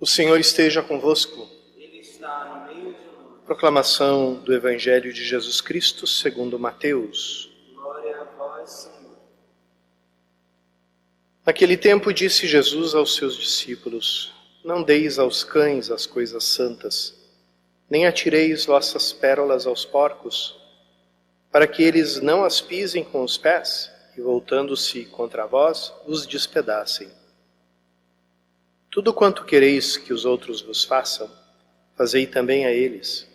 O Senhor esteja convosco. Ele está no meio de nós. Proclamação do Evangelho de Jesus Cristo segundo Mateus. Glória a vós, Senhor. Naquele tempo disse Jesus aos seus discípulos: Não deis aos cães as coisas santas, nem atireis vossas pérolas aos porcos, para que eles não as pisem com os pés e, voltando-se contra vós, vos despedacem. Tudo quanto quereis que os outros vos façam, fazei também a eles.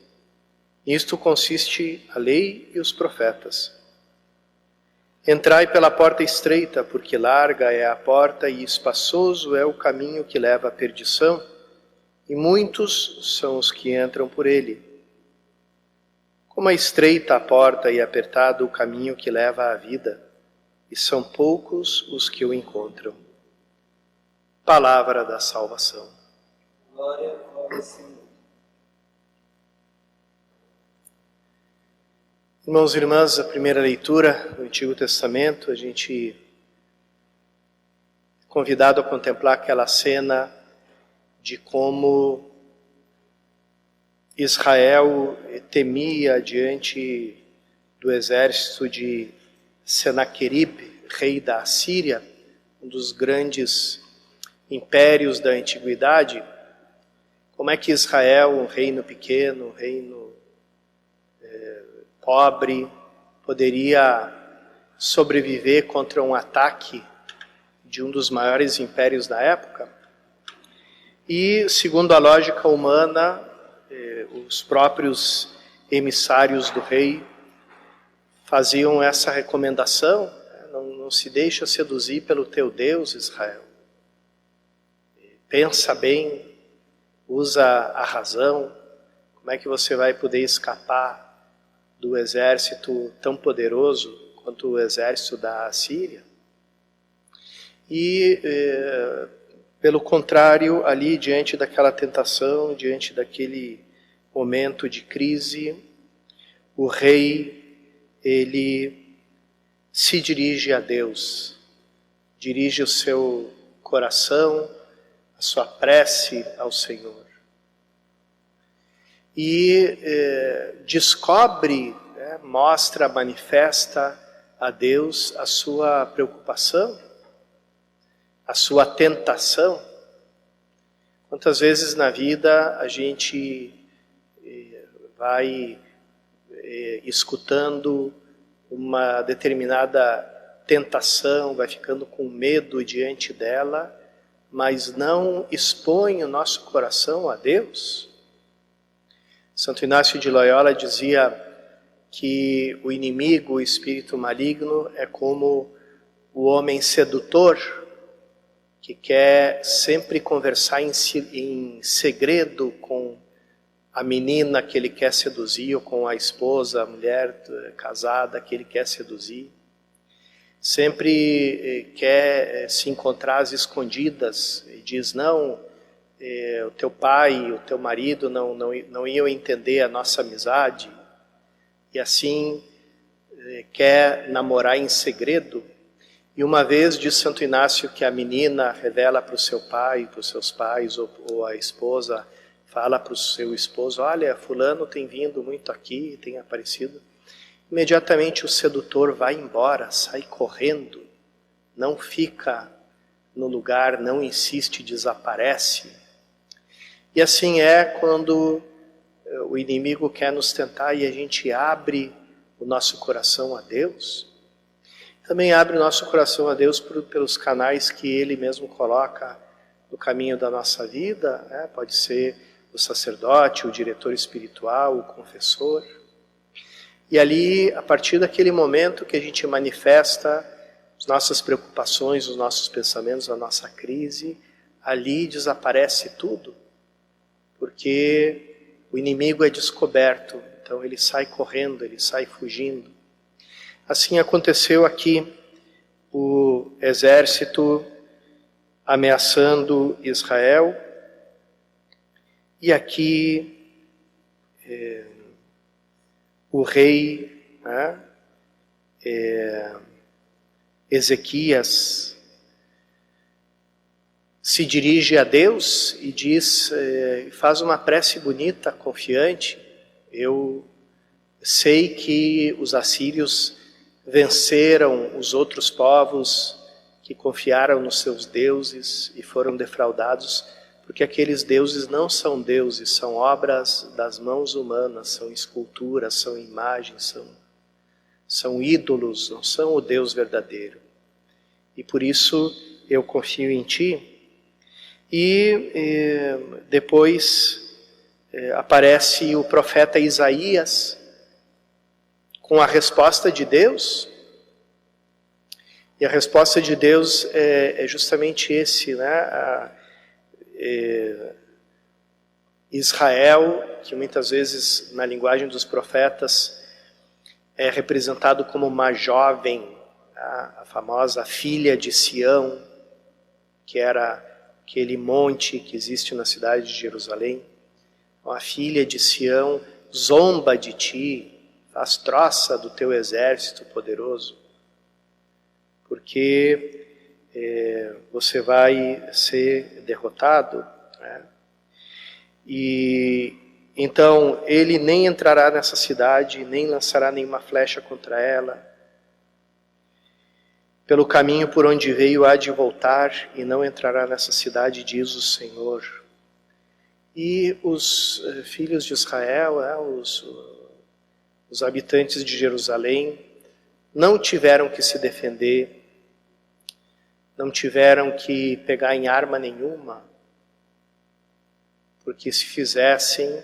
Nisto consiste a lei e os profetas. Entrai pela porta estreita, porque larga é a porta e espaçoso é o caminho que leva à perdição, e muitos são os que entram por ele. Como é estreita a porta e apertado o caminho que leva à vida, e são poucos os que o encontram. Palavra da salvação. Glória a vós, Senhor. Irmãos e irmãs, a primeira leitura do Antigo Testamento, a gente é convidado a contemplar aquela cena de como Israel temia diante do exército de Senaqueribe, rei da Assíria, um dos grandes impérios da antiguidade. Como é que Israel, um reino pequeno, um reino pobre, poderia sobreviver contra um ataque de um dos maiores impérios da época? E, segundo a lógica humana, os próprios emissários do rei faziam essa recomendação: não se deixa seduzir pelo teu Deus, Israel. Pensa bem, usa a razão. Como é que você vai poder escapar do exército tão poderoso quanto o exército da Assíria? E, pelo contrário, ali diante daquela tentação, diante daquele momento de crise, o rei, ele se dirige a Deus, dirige o seu coração, a sua prece ao Senhor. E descobre, mostra, manifesta a Deus a sua preocupação, a sua tentação. Quantas vezes na vida a gente vai escutando uma determinada tentação, vai ficando com medo diante dela, mas não expõe o nosso coração a Deus? Santo Inácio de Loyola dizia que o inimigo, o espírito maligno, é como o homem sedutor, que quer sempre conversar em segredo com a menina que ele quer seduzir, ou com a esposa, a mulher casada que ele quer seduzir. Sempre quer se encontrar às escondidas e diz: não, o teu pai, o teu marido não iam entender a nossa amizade. E assim quer namorar em segredo. E uma vez diz Santo Inácio que a menina revela para o seu pai, para os seus pais, ou a esposa fala para o seu esposo: olha, fulano tem vindo muito aqui, tem aparecido. Imediatamente o sedutor vai embora, sai correndo, não fica no lugar, não insiste, desaparece. E assim é quando o inimigo quer nos tentar e a gente abre o nosso coração a Deus. Também abre o nosso coração a Deus pelos canais que Ele mesmo coloca no caminho da nossa vida. Pode ser o sacerdote, o diretor espiritual, o confessor. E ali, a partir daquele momento que a gente manifesta as nossas preocupações, os nossos pensamentos, a nossa crise, ali desaparece tudo, porque o inimigo é descoberto, então ele sai correndo, ele sai fugindo. Assim aconteceu aqui, o exército ameaçando Israel, e aqui o rei Ezequias se dirige a Deus e diz, faz uma prece bonita, confiante. Eu sei que os assírios venceram os outros povos que confiaram nos seus deuses e foram defraudados, porque aqueles deuses não são deuses, são obras das mãos humanas, são esculturas, são imagens, são ídolos, não são o Deus verdadeiro. E por isso eu confio em Ti. E depois aparece o profeta Isaías com a resposta de Deus. E a resposta de Deus é justamente esse, né? Israel, que muitas vezes na linguagem dos profetas é representado como uma jovem, a famosa filha de Sião, que era aquele monte que existe na cidade de Jerusalém. A filha de Sião zomba de ti, faz troça do teu exército poderoso, porque você vai ser derrotado, né? E então ele nem entrará nessa cidade, nem lançará nenhuma flecha contra ela. Pelo caminho por onde veio há de voltar e não entrará nessa cidade, diz o Senhor. E os filhos de Israel, os habitantes de Jerusalém, não tiveram que se defender, não tiveram que pegar em arma nenhuma, porque se fizessem,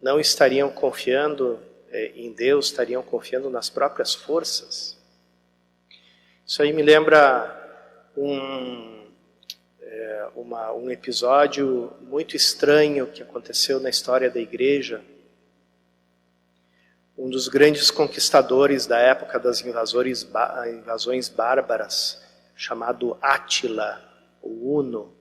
não estariam confiando em Deus, estariam confiando nas próprias forças. Isso aí me lembra um episódio muito estranho que aconteceu na história da igreja. Um dos grandes conquistadores da época das invasões bárbaras, chamado Átila, o Huno.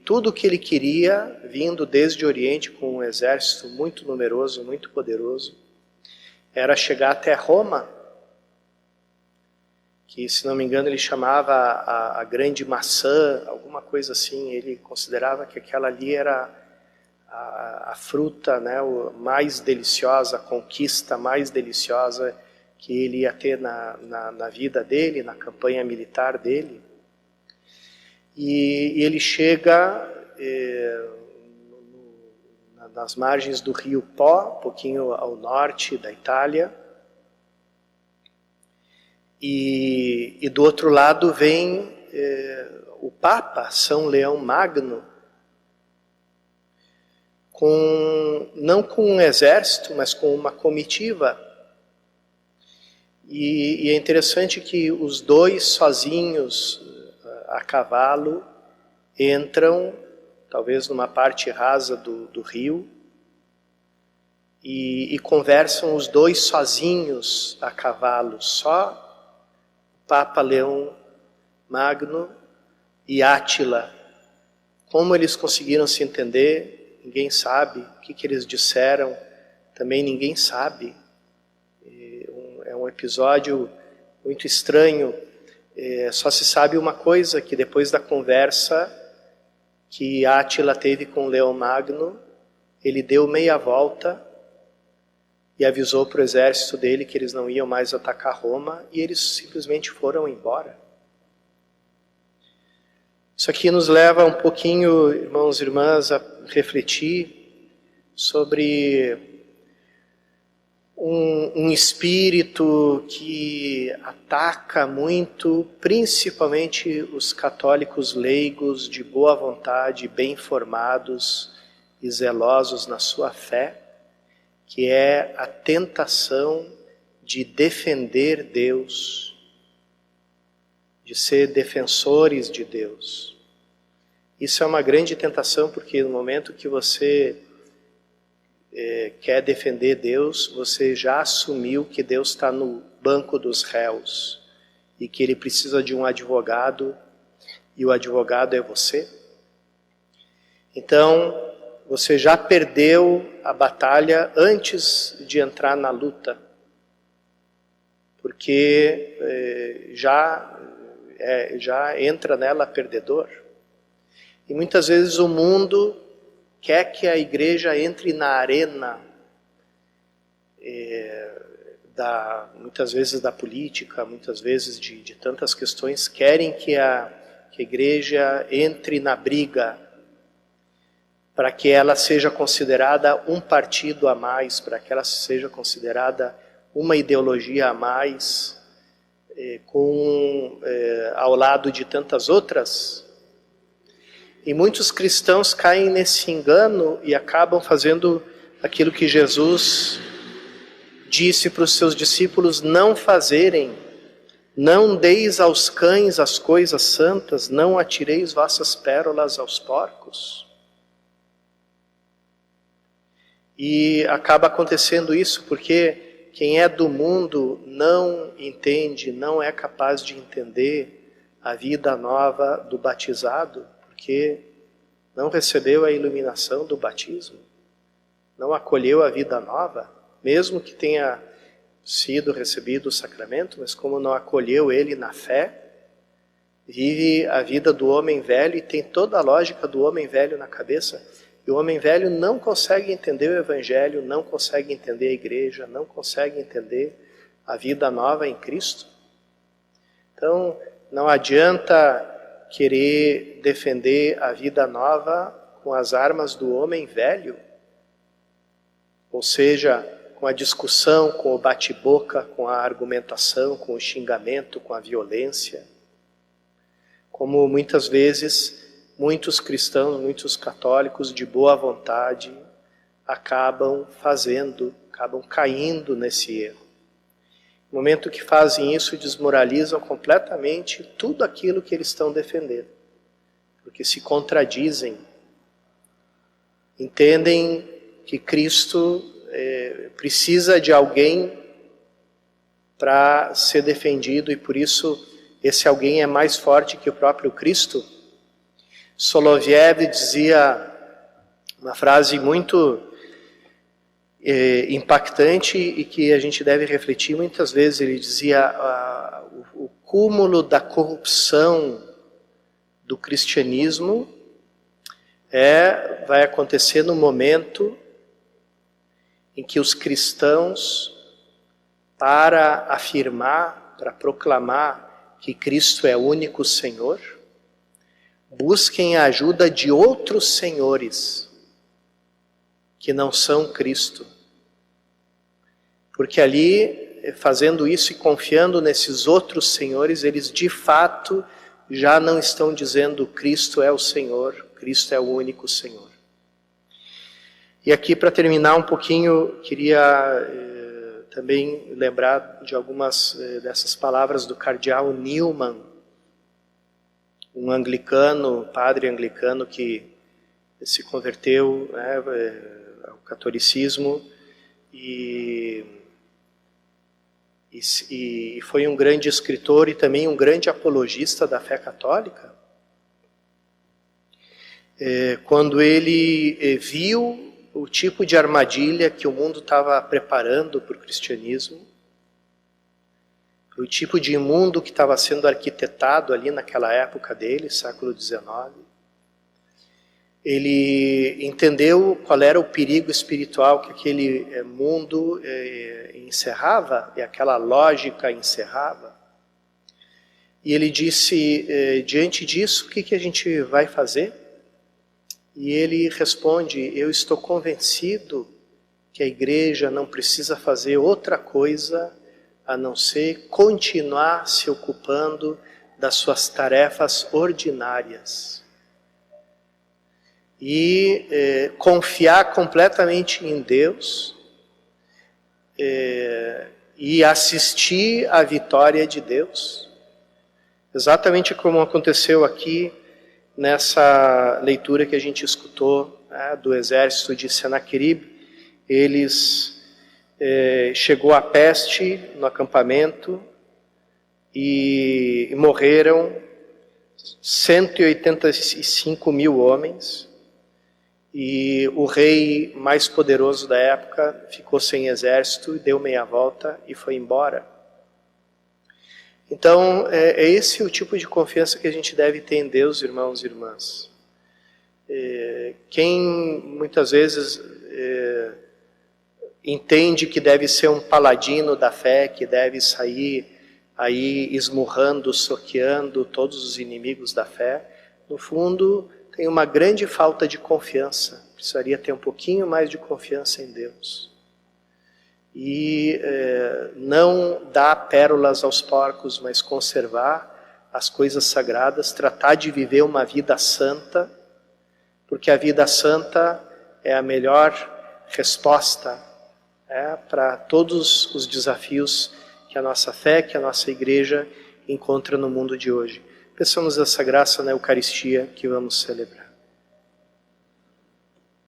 Tudo o que ele queria, vindo desde o Oriente com um exército muito numeroso, muito poderoso, era chegar até Roma, que, se não me engano, ele chamava a grande maçã, alguma coisa assim. Ele considerava que aquela ali era a fruta, né, mais deliciosa, a conquista mais deliciosa que ele ia ter na vida dele, na campanha militar dele. E ele chega nas margens do rio Pó, um pouquinho ao norte da Itália, e do outro lado vem o Papa, São Leão Magno, não com um exército, mas com uma comitiva. E é interessante que os dois sozinhos, a cavalo, entram, talvez numa parte rasa do rio, e conversam os dois sozinhos a cavalo, só o Papa Leão Magno e Átila. Como eles conseguiram se entender, ninguém sabe. O que eles disseram, também ninguém sabe. É um episódio muito estranho. Só se sabe uma coisa, que depois da conversa que Átila teve com Leão Magno, ele deu meia volta e avisou para o exército dele que eles não iam mais atacar Roma, e eles simplesmente foram embora. Isso aqui nos leva um pouquinho, irmãos e irmãs, a refletir sobre um espírito que ataca muito, principalmente os católicos leigos de boa vontade, bem formados e zelosos na sua fé, que é a tentação de defender Deus, de ser defensores de Deus. Isso é uma grande tentação, porque no momento que você quer defender Deus, você já assumiu que Deus está no banco dos réus e que Ele precisa de um advogado, e o advogado é você. Então, você já perdeu a batalha antes de entrar na luta, porque já já entra nela perdedor. E muitas vezes o mundo quer que a igreja entre na arena, muitas vezes da política, muitas vezes de tantas questões, querem que a igreja entre na briga, para que ela seja considerada um partido a mais, para que ela seja considerada uma ideologia a mais, ao lado de tantas outras. E muitos cristãos caem nesse engano e acabam fazendo aquilo que Jesus disse para os seus discípulos não fazerem: não deis aos cães as coisas santas, não atireis vossas pérolas aos porcos. E acaba acontecendo isso porque quem é do mundo não entende, não é capaz de entender a vida nova do batizado, porque não recebeu a iluminação do batismo, não acolheu a vida nova, mesmo que tenha sido recebido o sacramento, mas como não acolheu ele na fé, vive a vida do homem velho e tem toda a lógica do homem velho na cabeça. E o homem velho não consegue entender o Evangelho, não consegue entender a igreja, não consegue entender a vida nova em Cristo. Então, não adianta querer defender a vida nova com as armas do homem velho, ou seja, com a discussão, com o bate-boca, com a argumentação, com o xingamento, com a violência. Como muitas vezes muitos cristãos, muitos católicos de boa vontade acabam caindo nesse erro. No momento que fazem isso, desmoralizam completamente tudo aquilo que eles estão defendendo, porque se contradizem, entendem que Cristo precisa de alguém para ser defendido e por isso esse alguém é mais forte que o próprio Cristo. Soloviev dizia uma frase muito impactante e que a gente deve refletir muitas vezes. Ele dizia: o cúmulo da corrupção do cristianismo vai acontecer no momento em que os cristãos, para afirmar, para proclamar que Cristo é o único Senhor, busquem a ajuda de outros senhores que não são Cristo. Porque ali, fazendo isso e confiando nesses outros senhores, eles de fato já não estão dizendo Cristo é o Senhor, Cristo é o único Senhor. E aqui, para terminar um pouquinho, queria também lembrar de algumas dessas palavras do cardeal Newman, um anglicano, padre anglicano que se converteu ao catolicismo e foi um grande escritor e também um grande apologista da fé católica. Quando ele viu o tipo de armadilha que o mundo estava preparando para o cristianismo, o tipo de mundo que estava sendo arquitetado ali naquela época dele, século XIX, ele entendeu qual era o perigo espiritual que aquele mundo encerrava, e aquela lógica encerrava. E ele disse, diante disso, o que a gente vai fazer? E ele responde: eu estou convencido que a igreja não precisa fazer outra coisa a não ser continuar se ocupando das suas tarefas ordinárias e confiar completamente em Deus e assistir à vitória de Deus, exatamente como aconteceu aqui nessa leitura que a gente escutou, do exército de Senaqueribe. Chegou a peste no acampamento e morreram 185 mil homens, e o rei mais poderoso da época ficou sem exército, deu meia volta e foi embora. Então, é esse o tipo de confiança que a gente deve ter em Deus, irmãos e irmãs. Quem muitas vezes entende que deve ser um paladino da fé, que deve sair aí esmurrando, soqueando todos os inimigos da fé, no fundo tem uma grande falta de confiança. Precisaria ter um pouquinho mais de confiança em Deus. E não dar pérolas aos porcos, mas conservar as coisas sagradas, tratar de viver uma vida santa, porque a vida santa é a melhor resposta para todos os desafios que a nossa fé, que a nossa igreja encontra no mundo de hoje. Peçamos essa graça na Eucaristia que vamos celebrar.